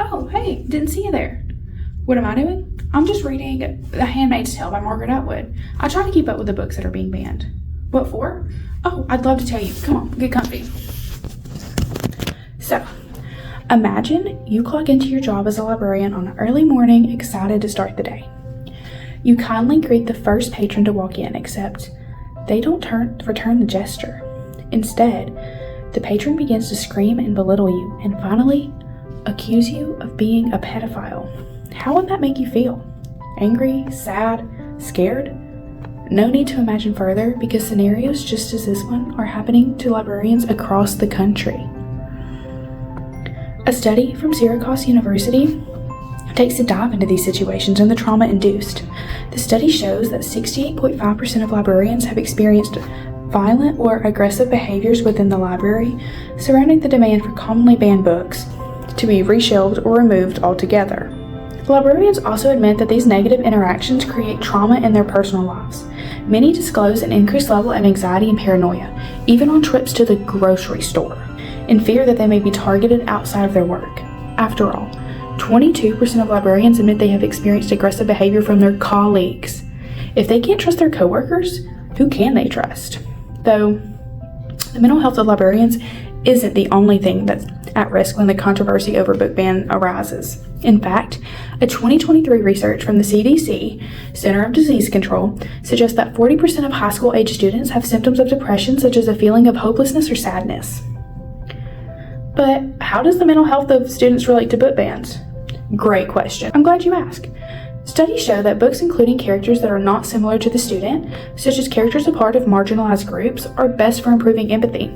Oh, hey, didn't see you there. What am I doing? I'm just reading The Handmaid's Tale by Margaret Atwood. I try to keep up with the books that are being banned. What for? Oh, I'd love to tell you. Come on, get comfy. So, imagine you clock into your job as a librarian on an early morning, excited to start the day. You kindly greet the first patron to walk in, except they don't return the gesture. Instead, the patron begins to scream and belittle you, and finally, accuse you of being a pedophile. How would that make you feel? Angry? Sad? Scared? No need to imagine further, because scenarios just as this one are happening to librarians across the country. A study from Syracuse University takes a dive into these situations and the trauma induced. The study shows that 68.5% of librarians have experienced violent or aggressive behaviors within the library surrounding the demand for commonly banned books to be reshelved or removed altogether. Librarians also admit that these negative interactions create trauma in their personal lives. Many disclose an increased level of anxiety and paranoia, even on trips to the grocery store, in fear that they may be targeted outside of their work. After all, 22% of librarians admit they have experienced aggressive behavior from their colleagues. If they can't trust their coworkers, who can they trust? Though, the mental health of librarians isn't the only thing that's at risk when the controversy over book ban arises. In fact, a 2023 research from the CDC, Center of Disease Control, suggests that 40% of high school-age students have symptoms of depression, such as a feeling of hopelessness or sadness. But how does the mental health of students relate to book bans? Great question. I'm glad you asked. Studies show that books including characters that are not similar to the student, such as characters a part of marginalized groups, are best for improving empathy.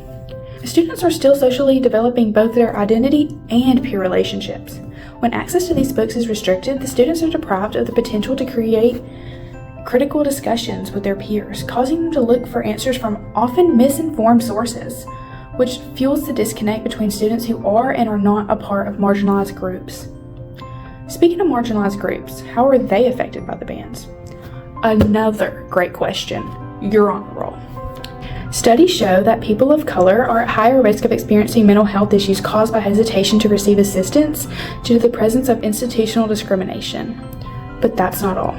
Students are still socially developing both their identity and peer relationships. When access to these books is restricted, the students are deprived of the potential to create critical discussions with their peers, causing them to look for answers from often misinformed sources, which fuels the disconnect between students who are and are not a part of marginalized groups. Speaking of marginalized groups, how are they affected by the bans? Another great question. You're on a roll. Studies show that people of color are at higher risk of experiencing mental health issues caused by hesitation to receive assistance due to the presence of institutional discrimination. But that's not all.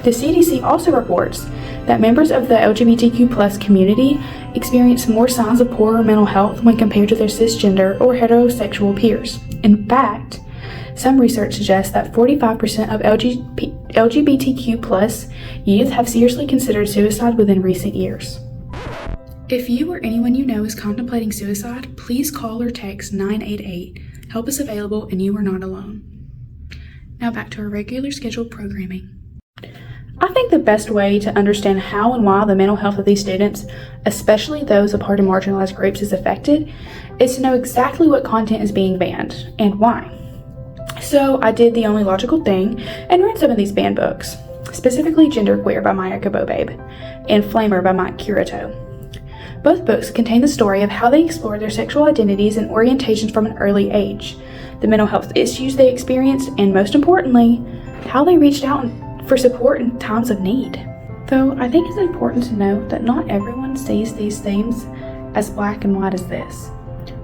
The CDC also reports that members of the LGBTQ+ community experience more signs of poorer mental health when compared to their cisgender or heterosexual peers. In fact, some research suggests that 45% of LGBTQ+ youth have seriously considered suicide within recent years. If you or anyone you know is contemplating suicide, please call or text 988. Help is available and you are not alone. Now back to our regular scheduled programming. I think the best way to understand how and why the mental health of these students, especially those a part of marginalized groups, is affected, is to know exactly what content is being banned and why. So I did the only logical thing and read some of these banned books, specifically Genderqueer by Maia Kobabe and Flamer by Curato. Both books contain the story of how they explored their sexual identities and orientations from an early age, the mental health issues they experienced, and most importantly, how they reached out for support in times of need. Though I think it's important to note that not everyone sees these themes as black and white as this.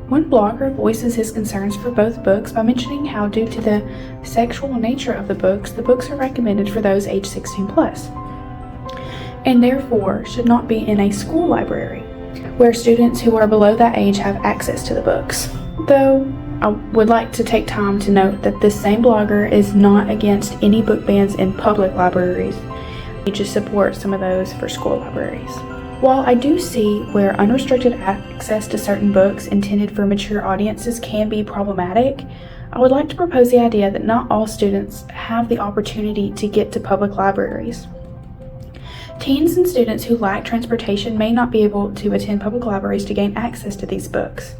One blogger voices his concerns for both books by mentioning how, due to the sexual nature of the books are recommended for those age 16+, and therefore should not be in a school library, where students who are below that age have access to the books. Though I would like to take time to note that this same blogger is not against any book bans in public libraries. He just supports some of those for school libraries. While I do see where unrestricted access to certain books intended for mature audiences can be problematic, I would like to propose the idea that not all students have the opportunity to get to public libraries. Teens and students who lack transportation may not be able to attend public libraries to gain access to these books.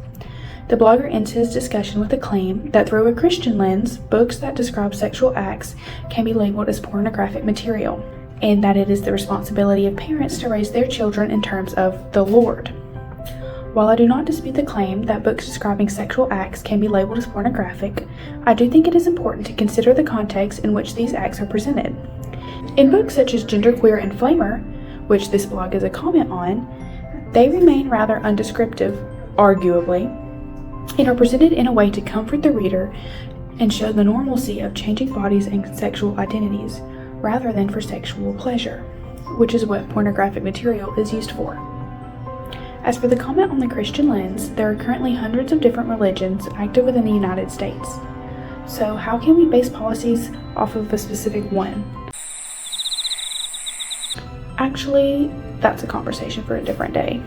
The blogger ends his discussion with a claim that through a Christian lens, books that describe sexual acts can be labeled as pornographic material, and that it is the responsibility of parents to raise their children in terms of the Lord. While I do not dispute the claim that books describing sexual acts can be labeled as pornographic, I do think it is important to consider the context in which these acts are presented. In books such as Genderqueer and Flamer, which this blog is a comment on, they remain rather undescriptive, arguably, and are presented in a way to comfort the reader and show the normalcy of changing bodies and sexual identities, rather than for sexual pleasure, which is what pornographic material is used for. As for the comment on the Christian lens, there are currently hundreds of different religions active within the United States. So how can we base policies off of a specific one? Actually, that's a conversation for a different day.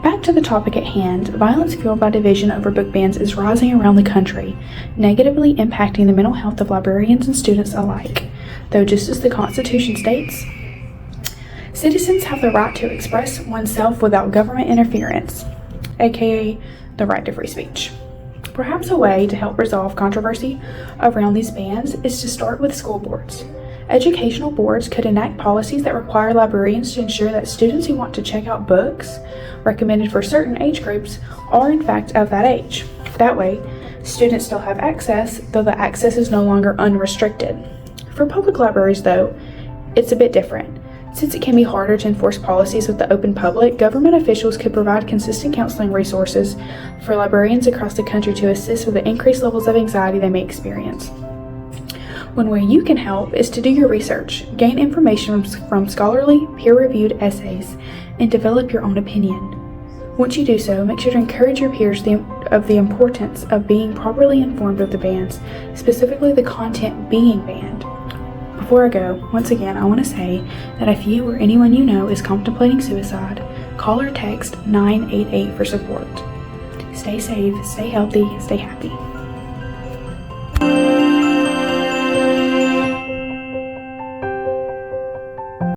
Back to the topic at hand, violence fueled by division over book bans is rising around the country, negatively impacting the mental health of librarians and students alike, though just as the Constitution states, citizens have the right to express oneself without government interference, aka the right to free speech. Perhaps a way to help resolve controversy around these bans is to start with school boards. Educational boards could enact policies that require librarians to ensure that students who want to check out books recommended for certain age groups are in fact of that age. That way, students still have access, though the access is no longer unrestricted. For public libraries, though, it's a bit different. Since it can be harder to enforce policies with the open public, government officials could provide consistent counseling resources for librarians across the country to assist with the increased levels of anxiety they may experience. One way you can help is to do your research, gain information from scholarly, peer-reviewed essays, and develop your own opinion. Once you do so, make sure to encourage your peers of the importance of being properly informed of the bans, specifically the content being banned. Before I go, once again, I want to say that if you or anyone you know is contemplating suicide, call or text 988 for support. Stay safe, stay healthy, stay happy.